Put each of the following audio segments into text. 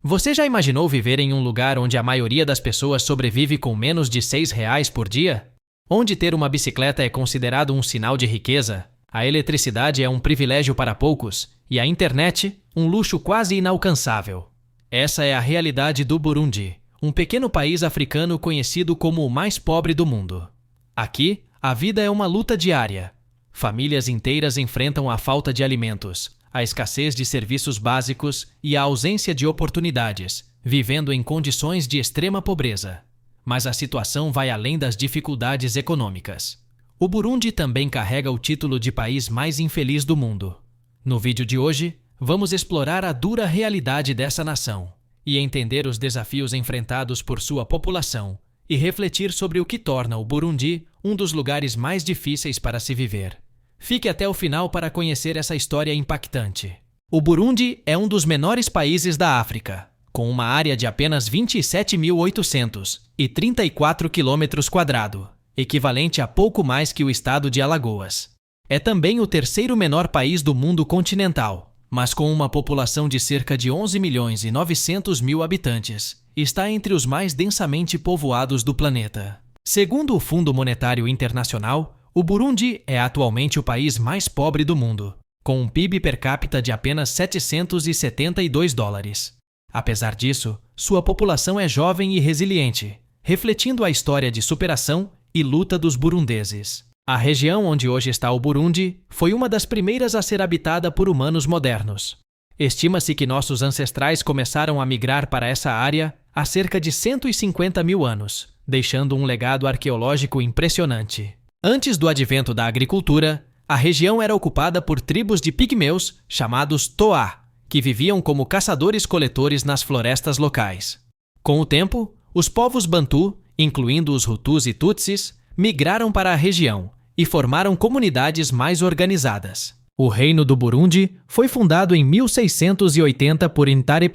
Você já imaginou viver em um lugar onde a maioria das pessoas sobrevive com menos de R$ 6 por dia? Onde ter uma bicicleta é considerado um sinal de riqueza, a eletricidade é um privilégio para poucos e a internet, um luxo quase inalcançável. Essa é a realidade do Burundi, um pequeno país africano conhecido como o mais pobre do mundo. Aqui, a vida é uma luta diária. Famílias inteiras enfrentam a falta de alimentos, a escassez de serviços básicos e a ausência de oportunidades, vivendo em condições de extrema pobreza. Mas a situação vai além das dificuldades econômicas. O Burundi também carrega o título de país mais infeliz do mundo. No vídeo de hoje, vamos explorar a dura realidade dessa nação e entender os desafios enfrentados por sua população e refletir sobre o que torna o Burundi um dos lugares mais difíceis para se viver. Fique até o final para conhecer essa história impactante. O Burundi é um dos menores países da África, com uma área de apenas 27.834 km², equivalente a pouco mais que o estado de Alagoas. É também o terceiro menor país do mundo continental, mas com uma população de cerca de 11.900.000 habitantes, está entre os mais densamente povoados do planeta. Segundo o Fundo Monetário Internacional, o Burundi é atualmente o país mais pobre do mundo, com um PIB per capita de apenas $772. Apesar disso, sua população é jovem e resiliente, refletindo a história de superação e luta dos burundeses. A região onde hoje está o Burundi foi uma das primeiras a ser habitada por humanos modernos. Estima-se que nossos ancestrais começaram a migrar para essa área há cerca de 150 mil anos, deixando um legado arqueológico impressionante. Antes do advento da agricultura, a região era ocupada por tribos de pigmeus chamados Toa, que viviam como caçadores-coletores nas florestas locais. Com o tempo, os povos Bantu, incluindo os Hutus e Tutsis, migraram para a região e formaram comunidades mais organizadas. O Reino do Burundi foi fundado em 1680 por Intare I,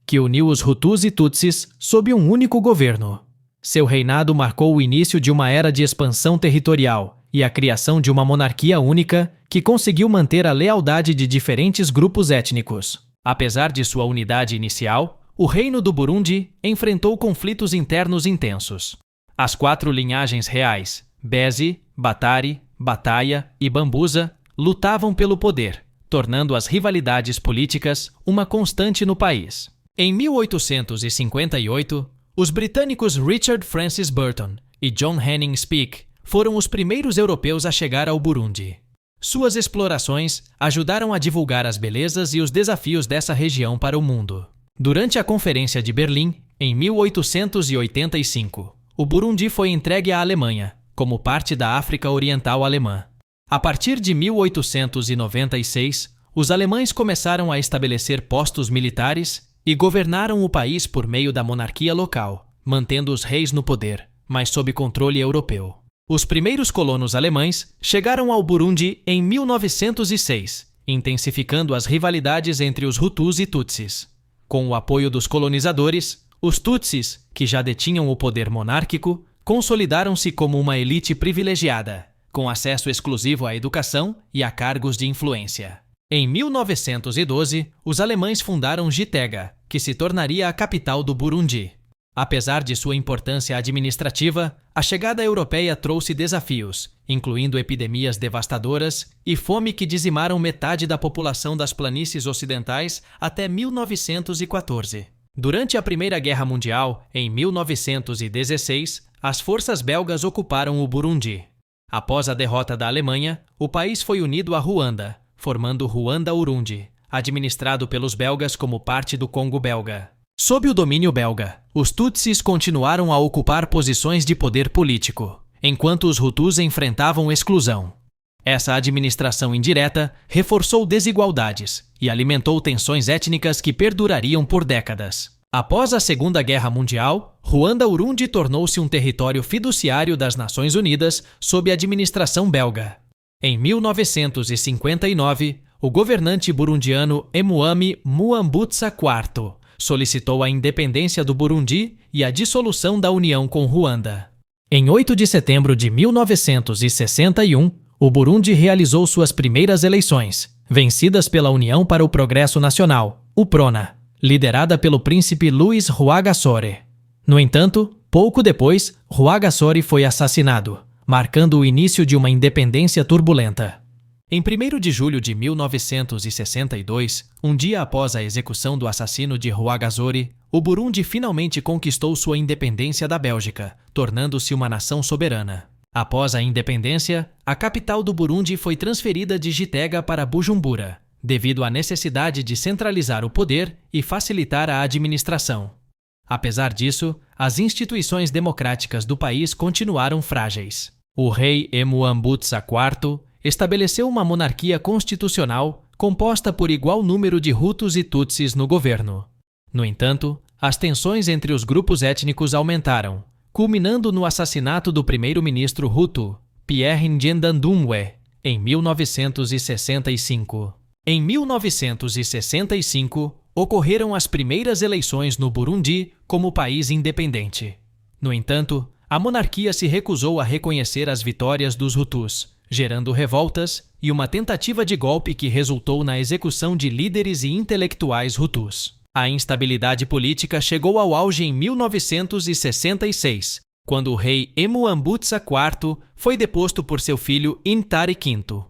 que uniu os Hutus e Tutsis sob um único governo. Seu reinado marcou o início de uma era de expansão territorial e a criação de uma monarquia única que conseguiu manter a lealdade de diferentes grupos étnicos. Apesar de sua unidade inicial, o Reino do Burundi enfrentou conflitos internos intensos. As 4 linhagens reais, Bezi, Batari, Bataia e Bambusa, lutavam pelo poder, tornando as rivalidades políticas uma constante no país. Em 1858, os britânicos Richard Francis Burton e John Henning Speke foram os primeiros europeus a chegar ao Burundi. Suas explorações ajudaram a divulgar as belezas e os desafios dessa região para o mundo. Durante a Conferência de Berlim, em 1885, o Burundi foi entregue à Alemanha, como parte da África Oriental Alemã. A partir de 1896, os alemães começaram a estabelecer postos militares e governaram o país por meio da monarquia local, mantendo os reis no poder, mas sob controle europeu. Os primeiros colonos alemães chegaram ao Burundi em 1906, intensificando as rivalidades entre os Hutus e Tutsis. Com o apoio dos colonizadores, os Tutsis, que já detinham o poder monárquico, consolidaram-se como uma elite privilegiada, com acesso exclusivo à educação e a cargos de influência. Em 1912, os alemães fundaram Gitega, que se tornaria a capital do Burundi. Apesar de sua importância administrativa, a chegada europeia trouxe desafios, incluindo epidemias devastadoras e fome que dizimaram metade da população das planícies ocidentais até 1914. Durante a Primeira Guerra Mundial, em 1916, as forças belgas ocuparam o Burundi. Após a derrota da Alemanha, o país foi unido a Ruanda, formando Ruanda-Urundi, administrado pelos belgas como parte do Congo belga. Sob o domínio belga, os Tutsis continuaram a ocupar posições de poder político, enquanto os Hutus enfrentavam exclusão. Essa administração indireta reforçou desigualdades e alimentou tensões étnicas que perdurariam por décadas. Após a Segunda Guerra Mundial, Ruanda-Urundi tornou-se um território fiduciário das Nações Unidas sob administração belga. Em 1959, o governante burundiano Mwami Mwambutsa IV solicitou a independência do Burundi e a dissolução da união com Ruanda. Em 8 de setembro de 1961, o Burundi realizou suas primeiras eleições, vencidas pela União para o Progresso Nacional, UPRONA, liderada pelo príncipe Luiz Rwagasore. No entanto, pouco depois, Rwagasore foi assassinado, marcando o início de uma independência turbulenta. Em 1º de julho de 1962, um dia após a execução do assassino de Rwagasore, o Burundi finalmente conquistou sua independência da Bélgica, tornando-se uma nação soberana. Após a independência, a capital do Burundi foi transferida de Gitega para Bujumbura, devido à necessidade de centralizar o poder e facilitar a administração. Apesar disso, as instituições democráticas do país continuaram frágeis. O rei Mwambutsa IV estabeleceu uma monarquia constitucional composta por igual número de Hutus e Tutsis no governo. No entanto, as tensões entre os grupos étnicos aumentaram, culminando no assassinato do primeiro-ministro Hutu, Pierre Ngendandumwe, em 1965. Em 1965, ocorreram as primeiras eleições no Burundi como país independente. No entanto, a monarquia se recusou a reconhecer as vitórias dos Hutus, gerando revoltas e uma tentativa de golpe que resultou na execução de líderes e intelectuais Hutus. A instabilidade política chegou ao auge em 1966, quando o rei Mwambutsa IV foi deposto por seu filho Intare V.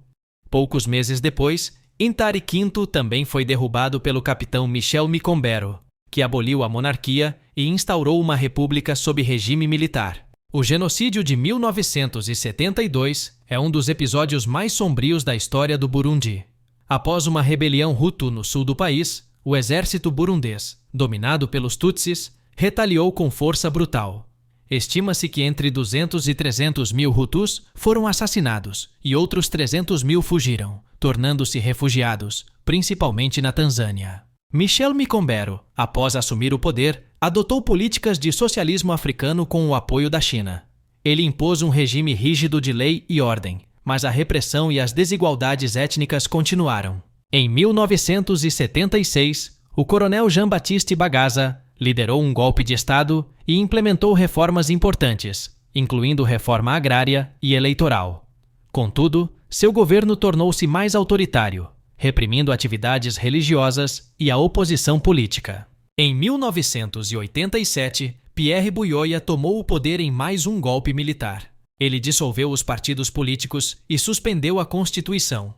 Poucos meses depois, Intare V também foi derrubado pelo capitão Michel Micombero, que aboliu a monarquia e instaurou uma república sob regime militar. O genocídio de 1972 é um dos episódios mais sombrios da história do Burundi. Após uma rebelião Hutu no sul do país, o exército burundês, dominado pelos Tutsis, retaliou com força brutal. Estima-se que entre 200 e 300 mil Hutus foram assassinados e outros 300 mil fugiram, tornando-se refugiados, principalmente na Tanzânia. Michel Micombero, após assumir o poder, adotou políticas de socialismo africano com o apoio da China. Ele impôs um regime rígido de lei e ordem, mas a repressão e as desigualdades étnicas continuaram. Em 1976, o coronel Jean-Baptiste Bagaza liderou um golpe de Estado e implementou reformas importantes, incluindo reforma agrária e eleitoral. Contudo, seu governo tornou-se mais autoritário, reprimindo atividades religiosas e a oposição política. Em 1987, Pierre Buyoya tomou o poder em mais um golpe militar. Ele dissolveu os partidos políticos e suspendeu a Constituição.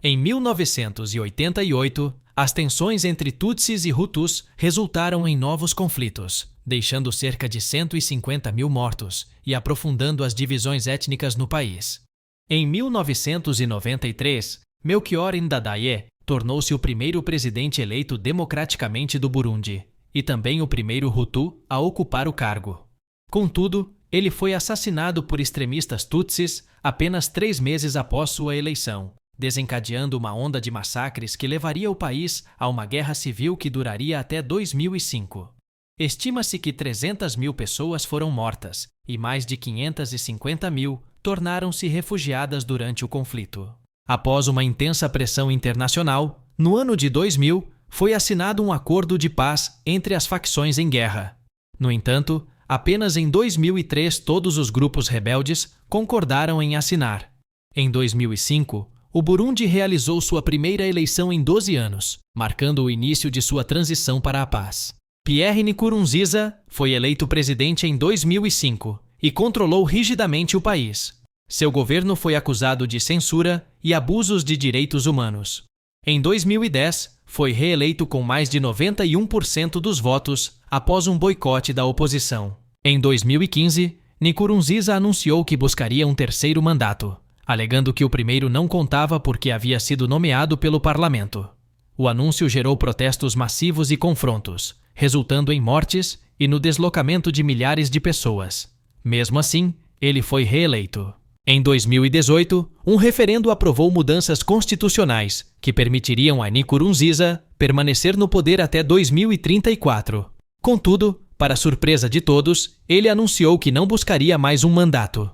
Em 1988, as tensões entre Tutsis e Hutus resultaram em novos conflitos, deixando cerca de 150 mil mortos e aprofundando as divisões étnicas no país. Em 1993, Melchior Ndadaye tornou-se o primeiro presidente eleito democraticamente do Burundi e também o primeiro Hutu a ocupar o cargo. Contudo, ele foi assassinado por extremistas Tutsis apenas 3 meses após sua eleição, desencadeando uma onda de massacres que levaria o país a uma guerra civil que duraria até 2005. Estima-se que 300 mil pessoas foram mortas e mais de 550 mil tornaram-se refugiadas durante o conflito. Após uma intensa pressão internacional, no ano de 2000, foi assinado um acordo de paz entre as facções em guerra. No entanto, apenas em 2003 todos os grupos rebeldes concordaram em assinar. Em 2005, o Burundi realizou sua primeira eleição em 12 anos, marcando o início de sua transição para a paz. Pierre Nkurunziza foi eleito presidente em 2005 e controlou rigidamente o país. Seu governo foi acusado de censura e abusos de direitos humanos. Em 2010, foi reeleito com mais de 91% dos votos após um boicote da oposição. Em 2015, Nkurunziza anunciou que buscaria um terceiro mandato, alegando que o primeiro não contava porque havia sido nomeado pelo parlamento. O anúncio gerou protestos massivos e confrontos, resultando em mortes e no deslocamento de milhares de pessoas. Mesmo assim, ele foi reeleito. Em 2018, um referendo aprovou mudanças constitucionais que permitiriam a Nkurunziza permanecer no poder até 2034. Contudo, para surpresa de todos, ele anunciou que não buscaria mais um mandato.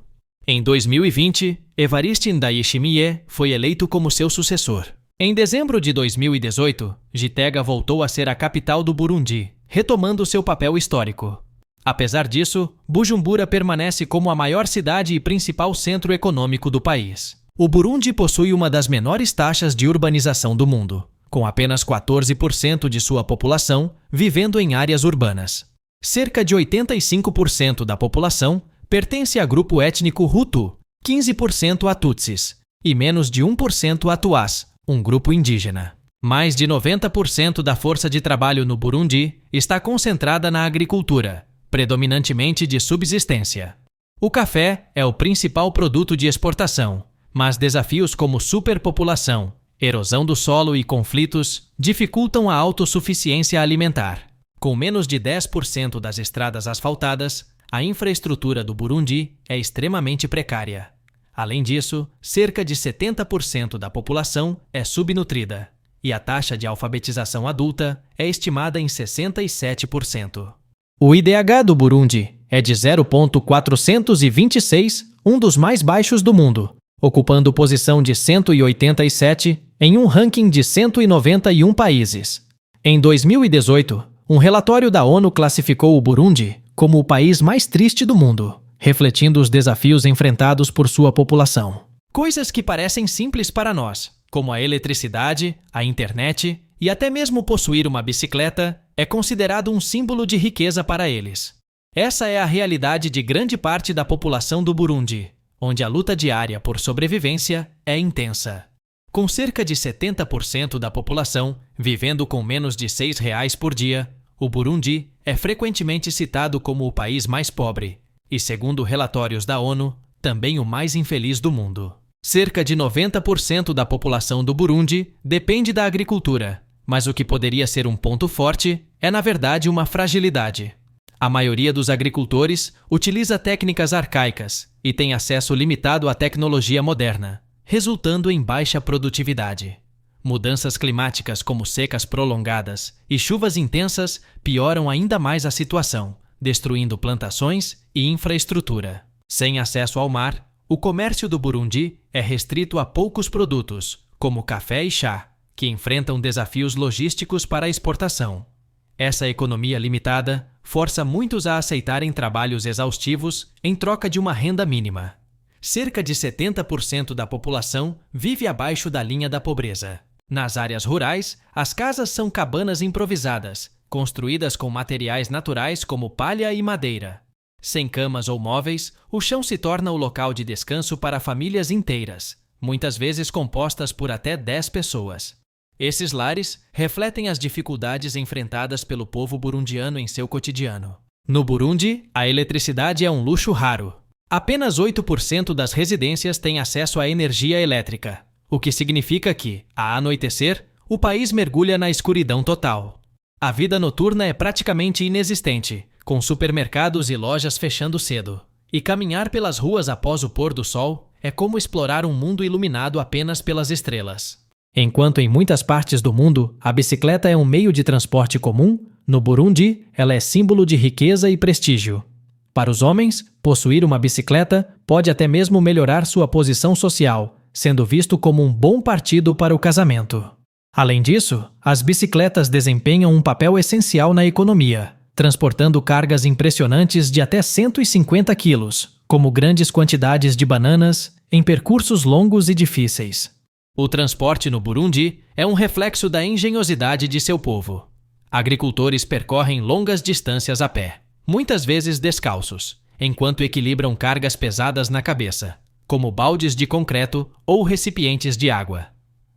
Em 2020, Evariste Ndayishimiye foi eleito como seu sucessor. Em dezembro de 2018, Gitega voltou a ser a capital do Burundi, retomando seu papel histórico. Apesar disso, Bujumbura permanece como a maior cidade e principal centro econômico do país. O Burundi possui uma das menores taxas de urbanização do mundo, com apenas 14% de sua população vivendo em áreas urbanas. Cerca de 85% da população pertence a grupo étnico Hutu, 15% a Tutsis e menos de 1% a Tuás, um grupo indígena. Mais de 90% da força de trabalho no Burundi está concentrada na agricultura, predominantemente de subsistência. O café é o principal produto de exportação, mas desafios como superpopulação, erosão do solo e conflitos dificultam a autossuficiência alimentar. Com menos de 10% das estradas asfaltadas, a infraestrutura do Burundi é extremamente precária. Além disso, cerca de 70% da população é subnutrida, e a taxa de alfabetização adulta é estimada em 67%. O IDH do Burundi é de 0,426, um dos mais baixos do mundo, ocupando posição de 187 em um ranking de 191 países. Em 2018, um relatório da ONU classificou o Burundi como o país mais triste do mundo, refletindo os desafios enfrentados por sua população. Coisas que parecem simples para nós, como a eletricidade, a internet e até mesmo possuir uma bicicleta, é considerado um símbolo de riqueza para eles. Essa é a realidade de grande parte da população do Burundi, onde a luta diária por sobrevivência é intensa. Com cerca de 70% da população vivendo com menos de R$ 6 por dia, o Burundi é frequentemente citado como o país mais pobre e, segundo relatórios da ONU, também o mais infeliz do mundo. Cerca de 90% da população do Burundi depende da agricultura, mas o que poderia ser um ponto forte é, na verdade, uma fragilidade. A maioria dos agricultores utiliza técnicas arcaicas e tem acesso limitado à tecnologia moderna, resultando em baixa produtividade. Mudanças climáticas como secas prolongadas e chuvas intensas pioram ainda mais a situação, destruindo plantações e infraestrutura. Sem acesso ao mar, o comércio do Burundi é restrito a poucos produtos, como café e chá, que enfrentam desafios logísticos para a exportação. Essa economia limitada força muitos a aceitarem trabalhos exaustivos em troca de uma renda mínima. Cerca de 70% da população vive abaixo da linha da pobreza. Nas áreas rurais, as casas são cabanas improvisadas, construídas com materiais naturais como palha e madeira. Sem camas ou móveis, o chão se torna o local de descanso para famílias inteiras, muitas vezes compostas por até 10 pessoas. Esses lares refletem as dificuldades enfrentadas pelo povo burundiano em seu cotidiano. No Burundi, a eletricidade é um luxo raro. Apenas 8% das residências têm acesso à energia elétrica, o que significa que, a anoitecer, o país mergulha na escuridão total. A vida noturna é praticamente inexistente, com supermercados e lojas fechando cedo. E caminhar pelas ruas após o pôr do sol é como explorar um mundo iluminado apenas pelas estrelas. Enquanto em muitas partes do mundo a bicicleta é um meio de transporte comum, no Burundi ela é símbolo de riqueza e prestígio. Para os homens, possuir uma bicicleta pode até mesmo melhorar sua posição social, sendo visto como um bom partido para o casamento. Além disso, as bicicletas desempenham um papel essencial na economia, transportando cargas impressionantes de até 150 quilos, como grandes quantidades de bananas, em percursos longos e difíceis. O transporte no Burundi é um reflexo da engenhosidade de seu povo. Agricultores percorrem longas distâncias a pé, muitas vezes descalços, enquanto equilibram cargas pesadas na cabeça, como baldes de concreto ou recipientes de água.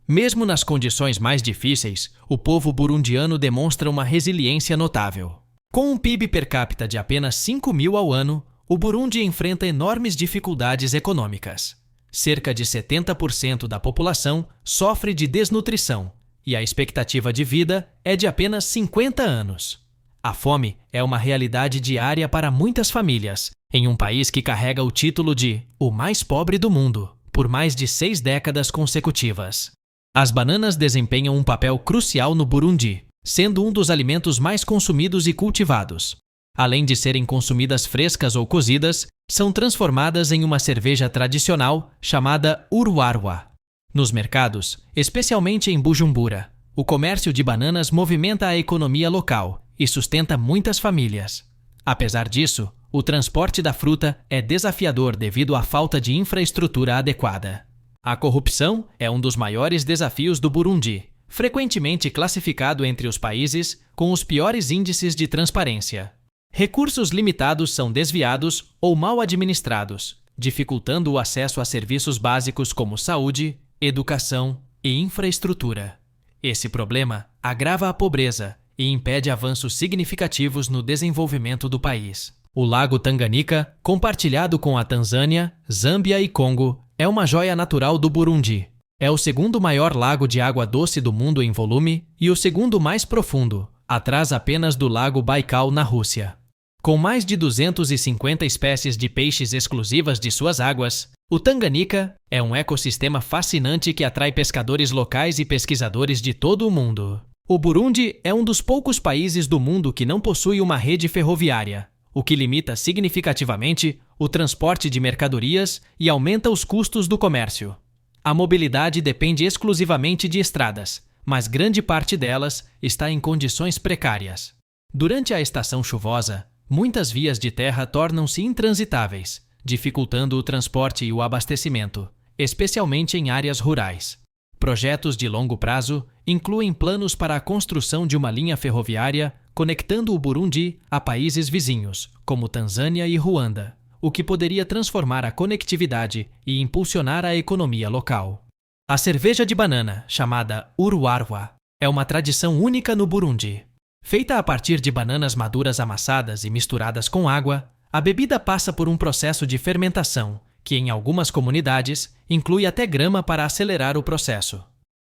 Mesmo nas condições mais difíceis, o povo burundiano demonstra uma resiliência notável. Com um PIB per capita de apenas 5 mil ao ano, o Burundi enfrenta enormes dificuldades econômicas. Cerca de 70% da população sofre de desnutrição e a expectativa de vida é de apenas 50 anos. A fome é uma realidade diária para muitas famílias, em um país que carrega o título de o mais pobre do mundo, por mais de 6 décadas consecutivas. As bananas desempenham um papel crucial no Burundi, sendo um dos alimentos mais consumidos e cultivados. Além de serem consumidas frescas ou cozidas, são transformadas em uma cerveja tradicional chamada Urwarwa. Nos mercados, especialmente em Bujumbura, o comércio de bananas movimenta a economia local e sustenta muitas famílias. Apesar disso, o transporte da fruta é desafiador devido à falta de infraestrutura adequada. A corrupção é um dos maiores desafios do Burundi, frequentemente classificado entre os países com os piores índices de transparência. Recursos limitados são desviados ou mal administrados, dificultando o acesso a serviços básicos como saúde, educação e infraestrutura. Esse problema agrava a pobreza e impede avanços significativos no desenvolvimento do país. O Lago Tanganyika, compartilhado com a Tanzânia, Zâmbia e Congo, é uma joia natural do Burundi. É o segundo maior lago de água doce do mundo em volume e o segundo mais profundo, atrás apenas do Lago Baikal na Rússia. Com mais de 250 espécies de peixes exclusivas de suas águas, o Tanganyika é um ecossistema fascinante que atrai pescadores locais e pesquisadores de todo o mundo. O Burundi é um dos poucos países do mundo que não possui uma rede ferroviária, o que limita significativamente o transporte de mercadorias e aumenta os custos do comércio. A mobilidade depende exclusivamente de estradas, mas grande parte delas está em condições precárias. Durante a estação chuvosa, muitas vias de terra tornam-se intransitáveis, dificultando o transporte e o abastecimento, especialmente em áreas rurais. Projetos de longo prazo incluem planos para a construção de uma linha ferroviária conectando o Burundi a países vizinhos, como Tanzânia e Ruanda, o que poderia transformar a conectividade e impulsionar a economia local. A cerveja de banana, chamada Urwarwa, é uma tradição única no Burundi. Feita a partir de bananas maduras amassadas e misturadas com água, a bebida passa por um processo de fermentação, que em algumas comunidades inclui até grama para acelerar o processo.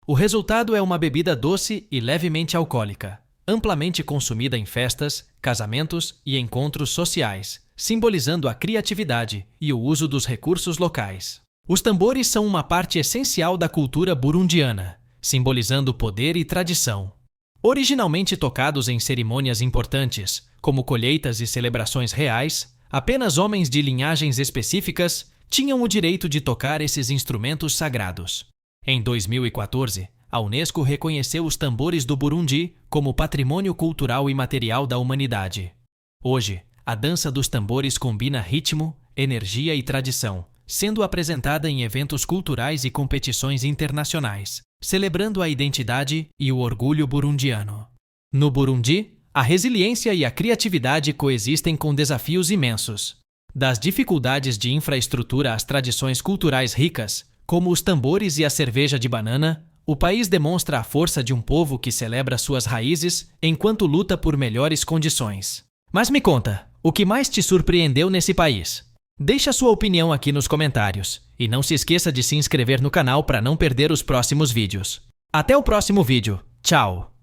O resultado é uma bebida doce e levemente alcoólica, amplamente consumida em festas, casamentos e encontros sociais, simbolizando a criatividade e o uso dos recursos locais. Os tambores são uma parte essencial da cultura burundiana, simbolizando poder e tradição. Originalmente tocados em cerimônias importantes, como colheitas e celebrações reais, apenas homens de linhagens específicas tinham o direito de tocar esses instrumentos sagrados. Em 2014, a Unesco reconheceu os tambores do Burundi como patrimônio cultural e material da humanidade. Hoje, a dança dos tambores combina ritmo, energia e tradição, sendo apresentada em eventos culturais e competições internacionais, celebrando a identidade e o orgulho burundiano. No Burundi, a resiliência e a criatividade coexistem com desafios imensos. Das dificuldades de infraestrutura às tradições culturais ricas, como os tambores e a cerveja de banana, o país demonstra a força de um povo que celebra suas raízes enquanto luta por melhores condições. Mas me conta, o que mais te surpreendeu nesse país? Deixe a sua opinião aqui nos comentários e não se esqueça de se inscrever no canal para não perder os próximos vídeos. Até o próximo vídeo. Tchau!